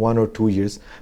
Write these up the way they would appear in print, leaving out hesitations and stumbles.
1 or 2 years।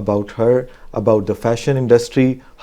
about her, about the fashion industry,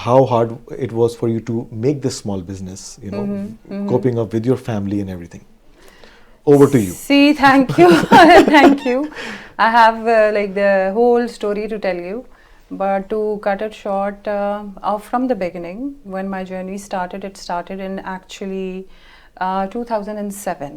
How hard it was for you to make this small business, you know, coping up with your family and everything. Over to you. See, thank you. Thank you. I have like the whole story to tell you, but to cut it short, from the beginning, when my journey started, it started in actually 2007.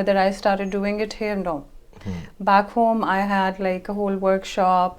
whether I started doing it here? No. Back home I had like a whole workshop.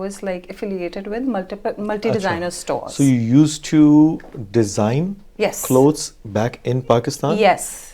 was like affiliated with multi-designer stores. So you used to design clothes back in Pakistan? Yes.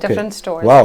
different stores. Wow.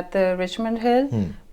at the Richmond Hill.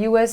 US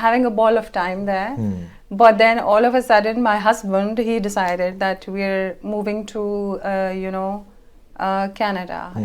having a ball of time there. But then all of a sudden my husband, he decided that we're moving to Canada.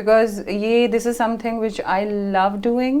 because this is something which I love doing.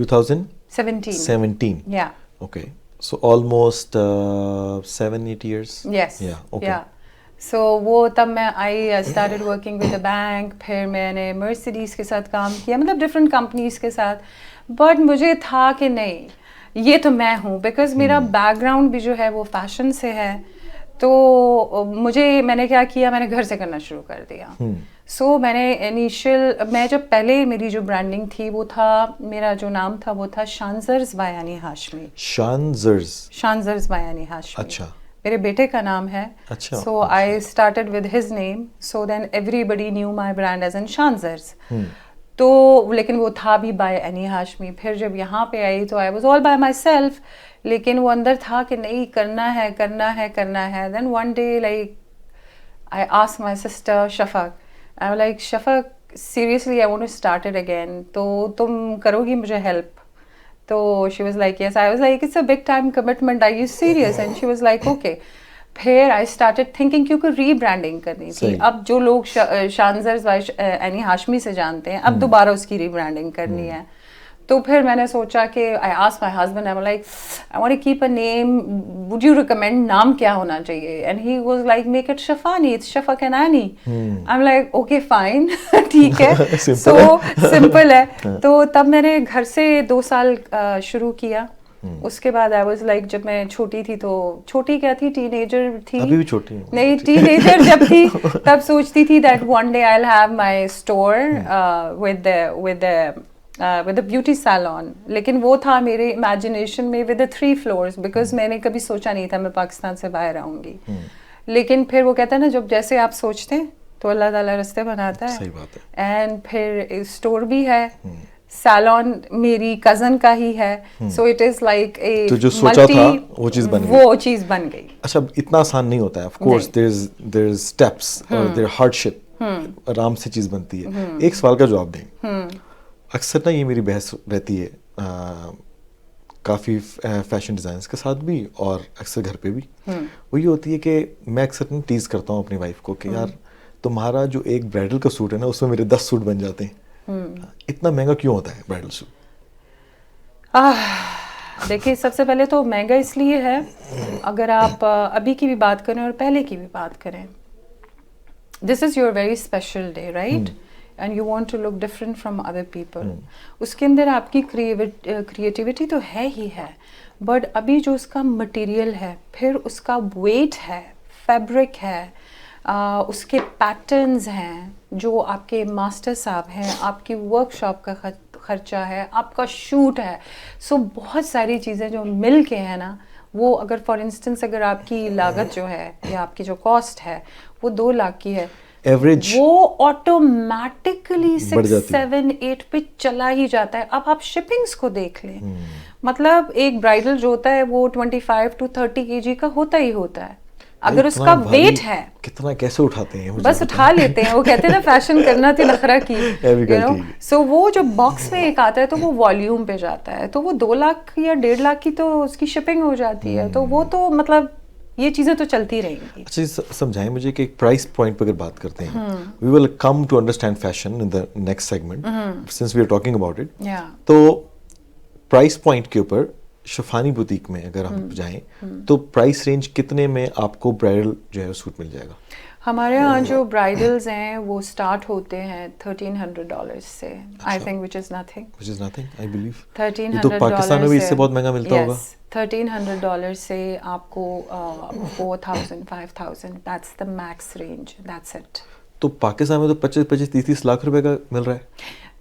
2017. Yeah. Okay. So almost 7-8 years. Yes. Yeah. Okay. Yeah. سو وہ تب میں I started working with a bank. پھر میں نے Mercedes کے ساتھ کام کیا, مطلب ڈفرینٹ کمپنیز کے ساتھ. بٹ مجھے تھا کہ نہیں, یہ تو میں ہوں, بیکاز میرا بیک گراؤنڈ بھی جو ہے وہ فیشن سے ہے. تو میں نے کیا کیا, میں نے گھر سے کرنا شروع کر دیا. سو میں نے میں جب پہلے میری جو برانڈنگ تھی وہ تھا, میرا جو نام تھا وہ تھا شانزرز بائی انی ہاشمی. شانزرز بائی انی ہاشمی. اچھا, میرے بیٹے کا نام ہے. So I started with his name, so then everybody knew my brand as an Shanzers. تو لیکن وہ تھا بھی بائی انی ہاشمی. پھر جب یہاں پہ آئی تو I was all by my self, لیکن وہ اندر تھا کہ نہیں کرنا ہے کرنا ہے کرنا ہے. Then one day like I ask my sister Shafaq, I am like Shafaq seriously I want to start it again, تو تم کرو گی مجھے ہیلپ؟ تو she was like yes. I was like it's a big time commitment, are you serious? And she was like okay. پھر I started thinking, کیونکہ ری branding کرنی تھی. اب جو لوگ شانزرز بائی انی ہاشمی سے جانتے ہیں, اب دوبارہ اس کی ری برانڈنگ کرنی ہے. تو پھر میں نے سوچا کہ I ask my husband, I am like I want to keep a name, would you recommend نام کیا ہونا چاہیے؟ And he was like make it Shifani, it's Shafaq and Ani. I am like okay fine, ٹھیک ہے. سو سمپل ہے. تو تب میں نے گھر سے 2 سال شروع کیا. اس کے بعد آئی واز لائک, جب میں چھوٹی تھی, تو چھوٹی کیا تھی, ٹین ایجر تھی. ابھی بھی چھوٹی نہیں, ٹین ایجر جب تھی تب سوچتی تھی that one day I will have my store with a beauty salon. لیکن وہ تھا میرے امیجنیشن میں ود اے 3 floors, بیکاز میں نے کبھی سوچا نہیں تھا میں پاکستان سے باہر آؤں گی. لیکن پھر وہ کہتا ہے نا, جب جیسے آپ سوچتے ہیں تو اللہ تعالیٰ راستے بناتا ہے. صحیح بات ہے. اینڈ پھر اسٹور بھی ہے, سیلون میری کزن کا ہی ہے. So it is like a جو سوچا تھا وہ چیز بن گئی. اچھا, اتنا آسان نہیں ہوتا ہے. Of course there is steps اور دیر ہارڈ شپ, آرام سے چیز بنتی ہے. ایک سوال کا جواب دیں. اکثر نا یہ میری بحث رہتی ہے کافی فیشن ڈیزائنرز کے ساتھ بھی اور اکثر گھر پہ بھی, وہ یہ ہوتی ہے کہ میں اکثر ٹیز کرتا ہوں اپنی وائف کو کہ یار تمہارا جو ایک برائڈل کا سوٹ ہے نا, اس میں میرے 10 سوٹ بن جاتے ہیں. اتنا مہنگا کیوں ہوتا ہے برائڈل سوٹ؟ دیکھیے, سب سے پہلے تو مہنگا اس لیے ہے, اگر آپ ابھی کی بھی بات کریں اور پہلے کی بھی بات کریں, this is your very special day, right, and you want to look different from other people. اس کے اندر آپ کی کریٹیوٹی تو ہے ہی ہے, بٹ ابھی جو اس کا مٹیریل ہے, پھر اس کا ویٹ ہے, فیبرک ہے, اس کے پیٹرنز ہیں, جو آپ کے ماسٹر صاحب ہیں, آپ کی ورک شاپ کا خرچہ ہے, آپ کا شوٹ ہے. سو بہت ساری چیزیں جو مل کے ہیں نا, وہ اگر فار انسٹنس اگر آپ کی لاگت جو ہے یا آپ کی جو کاسٹ ہے وہ 2 لاکھ کی ہے, ایوریج, وہ آٹومیٹکلی 6-7-8 پہ چلا ہی جاتا ہے. اب آپ شپنگس کو دیکھ لیں, مطلب ایک برائڈل جو ہوتا ہے وہ 25 to 30 kg کا ہوتا ہی ہوتا ہے. اگر اس کا ویٹ ہے, کتنا کیسے اٹھاتے ہیں, بس اٹھا لیتے ہیں. وہ کہتے ہیں نا فیشن کرنا تھی نخرا کی, سو وہ جو باکس میں ایک آتا ہے تو وہ والیوم پہ جاتا ہے, تو وہ 2 لاکھ یا 1.5 لاکھ کی تو اس کی شپنگ ہو جاتی ہے. تو وہ تو مطلب یہ چیزیں تو چلتی رہیں گی. اچھا, سمجھائیں مجھے کہ ایک پرائس پوائنٹ پہ اگر بات کرتے ہیں, we will come to understand fashion in the next segment since we are talking about it. تو پرائس پوائنٹ کے اوپر شفانی بوتیک میں اگر ہم جائیں تو پرائس رینج کتنے میں آپ کو برائڈل جو ہے سوٹ مل جائے گا؟ ہمارے یہاں جو برائڈلز ہیں وہ اسٹارٹ ہوتے ہیں $1,300 سے, I think which is nothing, I believe $1,300. تو پاکستان میں بھی اس سے بہت مہنگا ملتا ہوگا. $1,300 سے آپ کو 4,000 5,000, that's the max range, that's it. تو پاکستان میں تو 25-30 لاکھ روپے کا مل رہا ہے.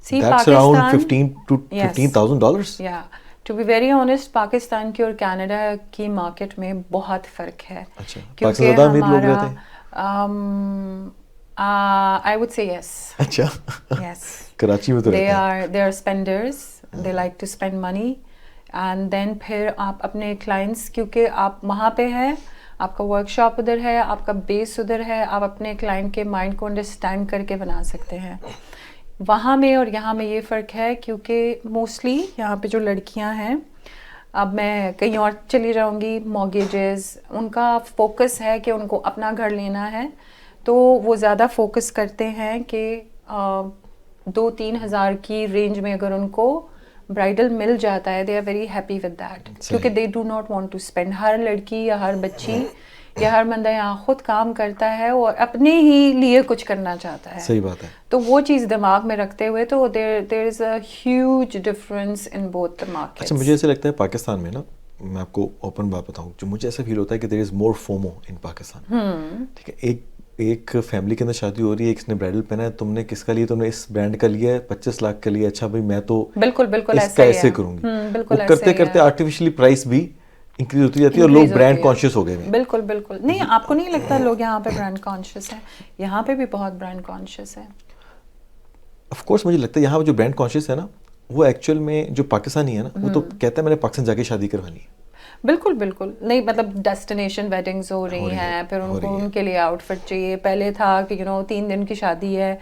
سی That's around $15,000. Yeah. To be very honest, Pakistan کی اور کینیڈا کی مارکیٹ میں بہت فرق ہے. کیونکہ ہمارا I would say yes. اچھا, yes. کراچی میں تو they are spenders, they like to spend money, and then پھر آپ اپنے کلائنٹس, کیونکہ آپ وہاں پہ ہیں, آپ کا ورک شاپ ادھر ہے, آپ کا بیس ادھر ہے, آپ اپنے کلائنٹ کے مائنڈ کو انڈرسٹینڈ کر کے بنا سکتے ہیں. وہاں میں اور یہاں میں یہ فرق ہے, کیونکہ موسٹلی یہاں پہ جو لڑکیاں ہیں, اب میں کہیں اور چلی جاؤں گی, مارگیجز, ان کا فوکس ہے کہ ان کو اپنا گھر لینا ہے, تو وہ زیادہ فوکس کرتے ہیں کہ 2-3 ہزار کی رینج میں اگر ان کو برائڈل مل جاتا ہے, they are very happy with that, کیونکہ they do not want to spend. ہر لڑکی یا ہر بچی کہ ہر بندہ یہاں خود کام کرتا ہے اور اپنے ہی لیے کچھ کرنا چاہتا ہے. صحیح بات ہے. تو وہ چیز دماغ میں رکھتے ہوئے تو there is a huge difference in both the markets. اچھا مجھے ایسے لگتا ہے پاکستان میں نا, میں آپ کو اوپن بات بتاؤں, جو مجھے ایسا فیل ہوتا ہے کہ there is more FOMO in Pakistan. ٹھیک ہے, ایک فیملی کے اندر شادی ہو رہی ہے, ایک نے برائڈل پہنا ہے, تم نے کس کا لیا, تم نے اس برانڈ کا لیا ہے, 25 لاکھ کا لیا, اچھا بھائی میں تو بالکل اس کا ایسے کروں گی. وہ کرتے کرتے آرٹیفیشلی پرائس بھی انکریز ہوتی جاتی ہے اور لوگ برانڈ کانشیس ہو گئے ہیں. بالکل نہیں, آپ کو نہیں لگتا لوگ یہاں پہ برانڈ کانشیس ہیں؟ یہاں پہ بھی بہت برانڈ کانشیس ہے. آف کورس مجھے لگتا ہے یہاں پہ جو برانڈ کانشیس ہے نا, وہ ایکچوئل میں جو پاکستانی ہے نا, وہ تو کہتا ہے میں نے پاکستان جا کے شادی کروانی ہے. بالکل نہیں, مطلب ڈیسٹینیشن ویڈنگز ہو رہی ہیں, پھر ان کو ان کے لیے آؤٹ فٹ چاہیے. پہلے تھا کہ 3 دن کی شادی ہے,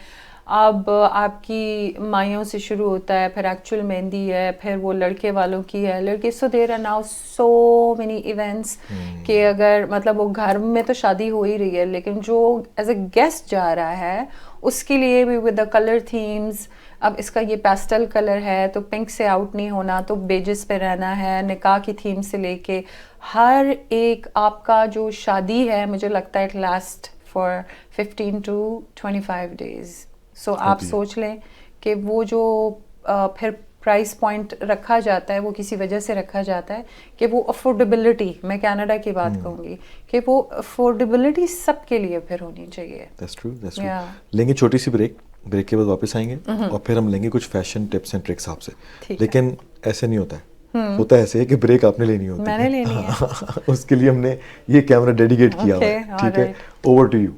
اب آپ کی مائیوں سے شروع ہوتا ہے, پھر ایکچوئل مہندی ہے, پھر وہ لڑکے والوں کی ہے, لڑکے. So there are now so many events کہ اگر مطلب وہ گھر میں تو شادی ہو ہی رہی ہے, لیکن جو ایز اے گیسٹ جا رہا ہے اس کے لیے بھی ود دا کلر تھیمز. اب اس کا یہ پیسٹل کلر ہے تو پنک سے آؤٹ نہیں ہونا, تو بیجز پہ رہنا ہے, نکاح کی تھیم سے لے کے ہر ایک آپ کا جو شادی ہے, مجھے لگتا ہے it last for 15 to 25 days. سو آپ سوچ لیں کہ وہ جو پھر پرائس پوائنٹ رکھا جاتا ہے وہ کسی وجہ سے رکھا جاتا ہے کہ وہ افورڈیبلٹی, میں کینیڈا کی بات کہوں گی کہ وہ افورڈیبلٹی سب کے لیے پھر ہونی چاہیے. That's true. لیں گے چھوٹی سی بریک کے بعد واپس آئیں گے اور پھر ہم لیں گے کچھ فیشن ٹپس اینڈ ٹرکس آپ سے. لیکن ایسے نہیں ہوتا ہے, ہوتا ایسے ہے کہ بریک آپ نے لینی ہوتی ہے, میں نے لینی ہے. اس کے لیے ہم نے یہ کیمرہ ڈیڈیکیٹ کیا ہوا ہے. ٹھیک ہے, اوور ٹو یو.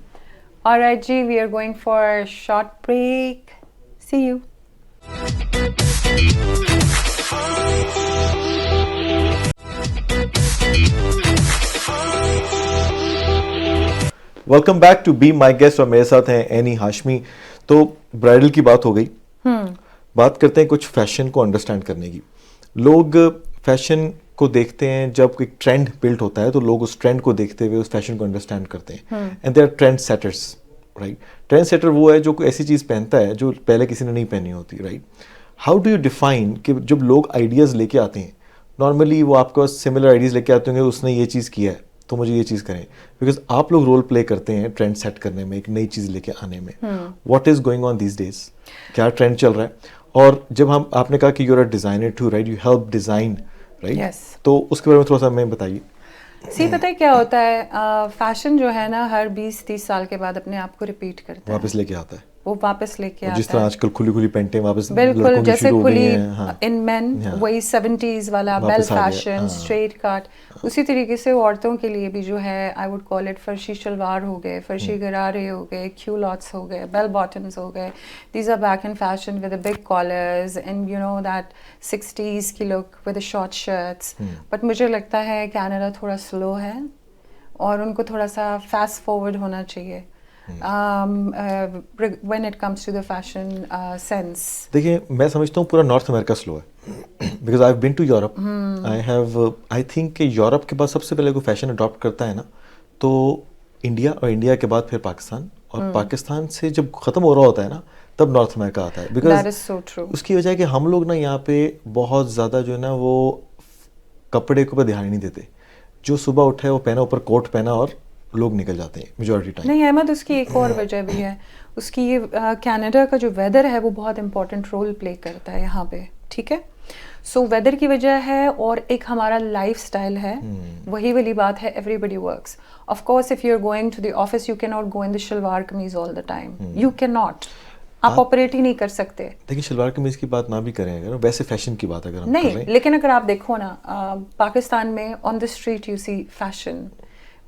Alright جی, we are going for a short break. See you. Welcome back to be my guest, اور میرے ساتھ ہیں اینی ہاشمی. تو برائڈل کی بات ہو گئی, بات کرتے ہیں کچھ فیشن کو انڈرسٹینڈ کرنے کی. لوگ فیشن کو دیکھتے ہیں, جب ایک ٹرینڈ بلٹ ہوتا ہے تو لوگ اس ٹرینڈ کو دیکھتے ہوئے اس فیشن کو انڈرسٹینڈ کرتے ہیں. And they are trend setters, right. Trend setter وہ ہے جو کوئی ایسی چیز پہنتا ہے جو پہلے کسی نے نہیں پہنی ہوتی, right. How do you define کہ جب لوگ آئیڈیاز لے کے آتے ہیں, نارملی وہ آپ کے پاس سملر آئیڈیاز لے کے آتے ہوں گے, اس نے یہ چیز کیا ہے تو مجھے یہ چیز کریں, بیکاز آپ لوگ رول پلے کرتے ہیں ٹرینڈ سیٹ کرنے میں, ایک نئی چیز لے کے آنے میں. What is going on these days, کیا ٹرینڈ چل رہا ہے؟ اور جب آپ نے کہا کہ you are a designer too, right, you help design, right, تو اس کے بارے میں تھوڑا سا ہمیں بتائیے. پتہ ہے کیا ہوتا ہے, فیشن جو ہے نا ہر 20-30 سال کے بعد اپنے آپ کو ریپیٹ کرتا ہے, واپس لے کے آتا ہے, وہ واپس لے کے آتا ہے. جس طرح آج کل کھلی کھلی پینٹیں واپس بالکل جیسے کھلی ان مین, وہی 70s والا بیل فیشن, اسٹریٹ کٹ. اسی طریقے سے عورتوں کے لیے بھی جو ہے آئی وڈ کال اٹ فرشی شلوار ہو گئے, فرشی غرارے ہو گئے, کیولاٹس ہو گئے, بیل باٹمز ہو گئے. These are back in fashion with big collars and you know that 60s کی look with short shirts. But مجھے لگتا ہے کینیڈا تھوڑا سلو ہے اور ان کو تھوڑا سا فاسٹ فارورڈ ہونا چاہیے when it comes to the fashion sense. دیکھیے میں سمجھتا ہوں پورا نارتھ امریکہ سلو ہے, because I have been to Europe. I think کہ یورپ کے بعد سب سے پہلے کوئی فیشن اڈاپٹ کرتا ہے نا تو انڈیا, اور انڈیا کے بعد پھر پاکستان, اور پاکستان سے جب ختم ہو رہا ہوتا ہے نا تب نارتھ امریکہ آتا ہے. بیکاز اس کی وجہ ہے کہ ہم لوگ نا یہاں پہ بہت زیادہ جو ہے نا وہ کپڑے کے اوپر دھیان ہی نہیں دیتے. جو صبح اٹھے وہ پہنا, اوپر کوٹ پہنا اور لوگ نکل جاتے ہیں میجورٹی ٹائم. نہیں احمد, اس کی ایک اور وجہ بھی ہے, اس کی یہ کینیڈا کا جو ویدر ہے وہ بہت امپورٹنٹ رول پلے کرتا ہے یہاں پہ, ٹھیک ہے. سو ویدر کی وجہ ہے, اور ایک ہمارا لائف اسٹائل ہے, وہی والی بات ہے, everybody works. Of course if you are going to the office you can not go in the shalwar kameez all the time, you can not, آپ آپریٹ ہی نہیں کر سکتے. لیکن شلوار قمیض کی بات نہ بھی کریں اگر, ویسے فیشن کی بات اگر ہم نہیں, لیکن اگر آپ دیکھو نا پاکستان میں on the street you see fashion,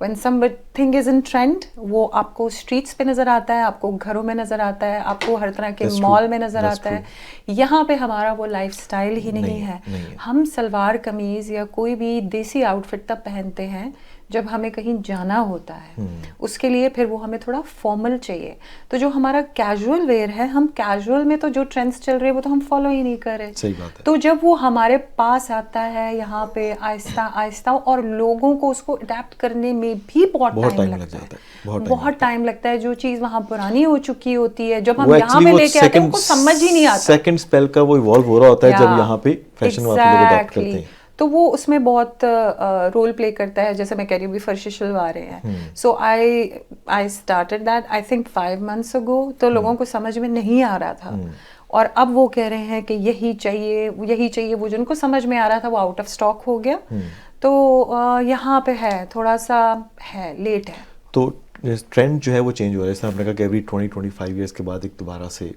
when something is in trend وہ آپ کو اسٹریٹس پہ نظر آتا ہے, آپ کو گھروں میں نظر آتا ہے, آپ کو ہر طرح کے مال میں نظر آتا ہے. یہاں پہ ہمارا وہ لائف اسٹائل ہی نہیں ہے. ہم سلوار قمیض یا کوئی بھی دیسی آؤٹ فٹ تب پہنتے ہیں جب ہمیں کہیں جانا ہوتا ہے, اس کے لیے پھر وہ ہمیں تھوڑا فارمل چاہیے. تو جو ہمارا کیجول ویئر ہے, ہم کیجول میں تو جو ٹرینڈس چل رہے ہیں وہ تو ہم فالو ہی نہیں کر رہے. صحیح بات ہے. تو جب وہ ہمارے پاس آتا ہے یہاں پہ آہستہ آہستہ, اور لوگوں کو اس کو اڈیپٹ کرنے میں بھی بہت ٹائم لگتا ہے, بہت ٹائم لگتا ہے. جو چیز وہاں پرانی ہو چکی ہوتی ہے, جب ہم یہاں پہ لے کے آتے ہیں ان کو سمجھ ہی نہیں آتا. سیکنڈ اسپیل کا وہ ایوالو ہو رہا ہوتا ہے جب یہاں پہ فیشن واپس اڈاپٹ کرتے ہیں. تو وہ اس میں بہت رول پلے کرتا ہے. جیسے میں کہہ رہی ہوں بھی فرشی شلواریں ہیں, so I started that I think 5 months ago. تو لوگوں کو سمجھ میں نہیں آ رہا تھا, اور اب وہ کہہ رہے ہیں کہ یہی چاہیے. وہ جن کو سمجھ میں آ رہا تھا وہ آؤٹ آف اسٹاک ہو گیا. تو یہاں پہ ہے تھوڑا سا ہے لیٹ ہے. تو ٹرینڈ جو ہے وہ چینج ہو رہا ہے, جیسے آپ نے کہا کہ ایوری 20-25 ایئرس کے بعد ایک دوبارہ سے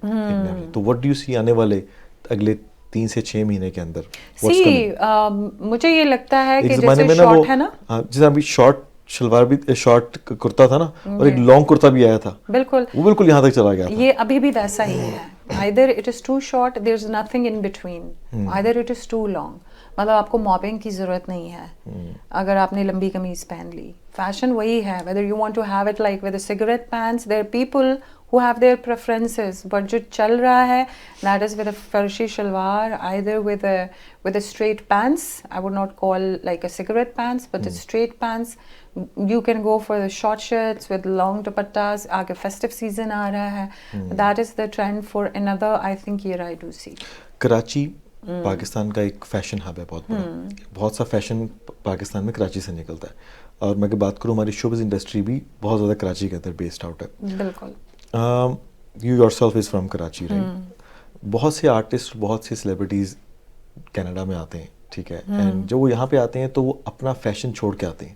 تو وٹ ڈو یو سی آنے والے اگلے 3 سے 6 مہینے کے اندر؟ مجھے یہ لگتا ہے کہ جیسے شارٹ ہے نا, جیسے ابھی شارٹ شلوار بھی, شارٹ کرتا تھا نا, اور ایک لانگ کرتا بھی آیا تھا, بالکل وہ بالکل یہاں تک چلا گیا تھا. یہ ابھی بھی ویسا ہی ہے. either it is too short, there's nothing in between, either it is too long. مطلب آپ کو موپنگ کی ضرورت نہیں ہے اگر آپ نے لمبی قمیض پہن لی. فیشن وہی ہے, whether you want to have it like with the cigarette pants, there are people who have their preferences, but جو چل رہا ہے that is with a فرشی shalwar, either with a straight pants. I would not call like a cigarette pants, but the straight pants. You can go for the short shirts with long dupattas. آگے festive season آ رہا ہے. That is the trend for another, I think, year I do see. Karachi Pakistan کا ایک fashion hub ہے بہت بڑا, بہت سا فیشن پاکستان میں کراچی سے نکلتا ہے. اور میں اگر بات کروں ہماری شوبز انڈسٹری بھی بہت زیادہ کراچی کے اندر بیسڈ آؤٹ ہے. بالکل. You your self is from Karachi right. بہت سے آرٹسٹ, بہت سے سیلیبریٹیز کینیڈا میں آتے ہیں, ٹھیک ہے, اینڈ جب وہ یہاں پہ آتے ہیں تو وہ اپنا فیشن چھوڑ کے آتے ہیں.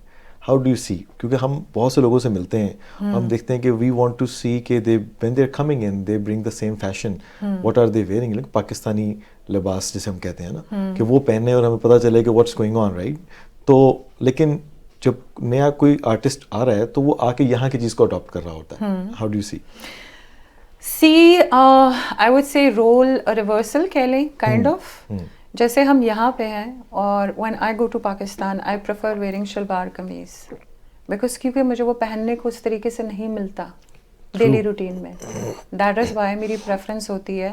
ہاؤ ڈو یو سی, کیونکہ ہم بہت سے لوگوں سے ملتے ہیں, ہم دیکھتے ہیں کہ وی وانٹ ٹو سی کہ they when they are coming in they bring the same fashion. What are they wearing, like Pakistani لباس جسے ہم کہتے ہیں نا, کہ وہ پہنے اور ہمیں پتہ چلے کہ واٹس گوئنگ آن رائٹ. تو لیکن جب نیا کوئی آرٹسٹ آ رہا ہے تو وہ آ کے یہاں کی چیز کو اڈاپٹ کر رہا ہوتا ہے. How do you see? I would say role reversal کہہ لیں, kind of. جیسے ہم یہاں پہ ہیں, اور when I go to Pakistan I prefer wearing shalwar kameez, because کیونکہ مجھے وہ پہننے کو اس طریقے سے نہیں ملتا ڈیلی روٹین میں. That is why میری preference ہوتی ہے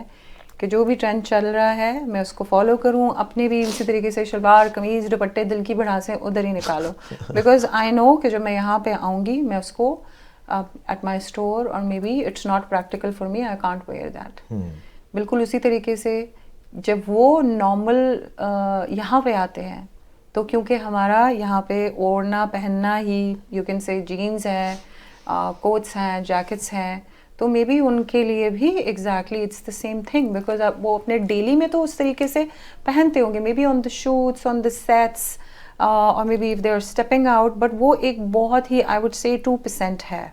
کہ جو بھی ٹرینڈ چل رہا ہے میں اس کو فالو کروں. اپنے بھی اسی طریقے سے شلوار قمیض دوپٹے دل کی بڑھا سے ادھر ہی نکالو, بیکاز آئی نو کہ جب میں یہاں پہ آؤں گی میں اس کو ایٹ مائی اسٹور, اور maybe it's not practical for me, I can't wear that. بالکل اسی طریقے سے جب وہ نارمل یہاں پہ آتے ہیں تو کیونکہ ہمارا یہاں پہ اوڑھنا پہننا ہی, یو کین سے جینس ہے, کوٹس ہیں, جیکٹس ہیں, تو مے بی ان کے لیے بھی exactly it's the same thing, because وہ اپنے ڈیلی میں تو اس طریقے سے پہنتے ہوں گے, maybe on the shoots, on the sets, اور maybe if they are stepping out, but وہ ایک بہت ہی آئی وڈ سے 2% ہے.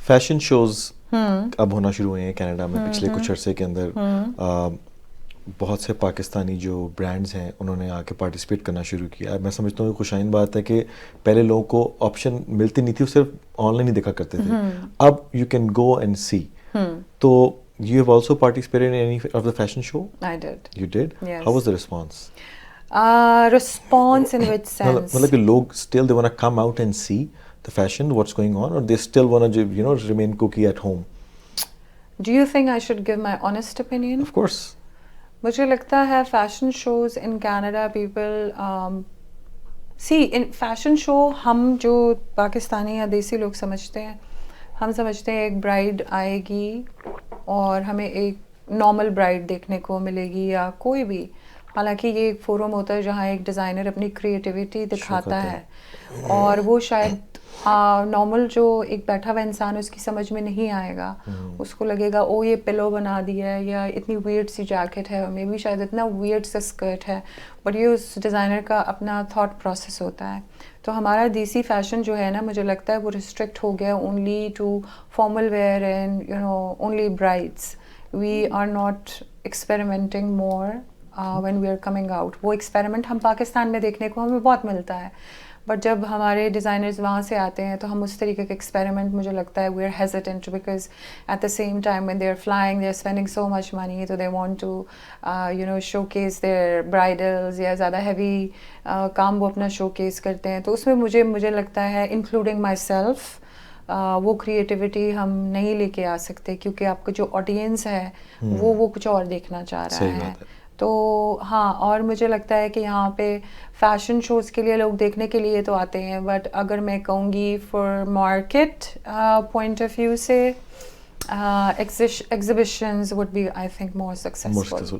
فیشن شوز اب ہونا شروع ہوئے ہیں کینیڈا میں پچھلے کچھ عرصے کے اندر. بہت سے پاکستانی جو برانڈز ہیں انہوں نے آ کے پارٹیسپیٹ کرنا شروع کیا. میں سمجھتا ہوں کہ خوشائن بات ہے کہ پہلے لوگوں کو آپشن ملتی نہیں تھی, وہ صرف آن لائن ہی دیکھا کرتے تھے. اب یو کین گو اینڈ سی. تو you have also participated in any of the fashion show? I did. You did? Yes. How was the response? Response in which sense? مطلب کہ لوگ still they want to come out and see the fashion, what's going on, or they still want to, you know, remain cookie at home? Do you think I should give my honest opinion? Of course. مجھے لگتا ہے fashion shows in Canada people see in fashion show ہم جو پاکستانی یا دیسی لوگ سمجھتے ہیں, ہم سمجھتے ہیں ایک برائڈ آئے گی اور ہمیں ایک نارمل برائڈ دیکھنے کو ملے گی یا کوئی بھی. حالانکہ یہ ایک فورم ہوتا ہے جہاں ایک ڈیزائنر اپنی کریٹیوٹی دکھاتا ہے, اور وہ شاید نارمل جو ایک بیٹھا ہوا انسان اس کی سمجھ میں نہیں آئے گا. اس کو لگے گا او یہ پلو بنا دیا ہے, یا اتنی ویئرڈ سی جیکٹ ہے, مے بی شاید اتنا ویئرڈ سا اسکرٹ ہے, بٹ یہ اس ڈیزائنر کا اپنا تھاٹ پروسیس ہوتا ہے. تو ہمارا دیسی فیشن جو ہے نا, مجھے لگتا ہے وہ ریسٹرکٹ ہو گیا only to formal wear and you know only brides. We are not experimenting more when we are coming out. وہ ایکسپیریمنٹ ہم پاکستان میں دیکھنے کو ہمیں بہت ملتا ہے, بٹ جب ہمارے ڈیزائنرز وہاں سے آتے ہیں تو ہم اس طریقے کے ایکسپیریمنٹ مجھے لگتا ہے we are hesitant, because at the same time when they are flying they are spending so much money, so they want to you know showcase their bridals, یا زیادہ ہیوی کام وہ اپنا شوکیس کرتے ہیں. تو اس میں مجھے لگتا ہے انکلوڈنگ مائی سیلف وہ کریٹیوٹی ہم نہیں لے کے آ سکتے, کیونکہ آپ کا جو آڈینس ہے وہ کچھ اور دیکھنا چاہ رہا ہے. تو ہاں, اور مجھے لگتا ہے کہ یہاں پہ فیشن شوز کے لیے لوگ دیکھنے کے لیے تو آتے ہیں, بٹ اگر میں کہوں گی for market point of view سے Exhibitions would be, I think, more more successful. successful.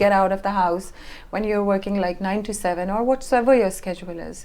get out of the house when you're working like 9 to 7 or whatever your schedule is.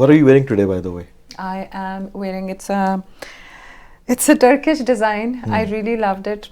What are you wearing today, by the way? I am wearing it's a Turkish design. I really loved it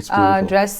It's beautiful. Dress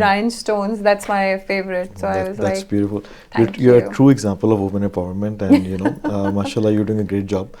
rhinestones. That's my favorite. So I was That's like, beautiful. thank You're a you. true example of women empowerment, and you know, mashallah, you're doing a great job.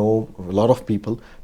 know a lot of people,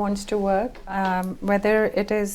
wants to work, whether it is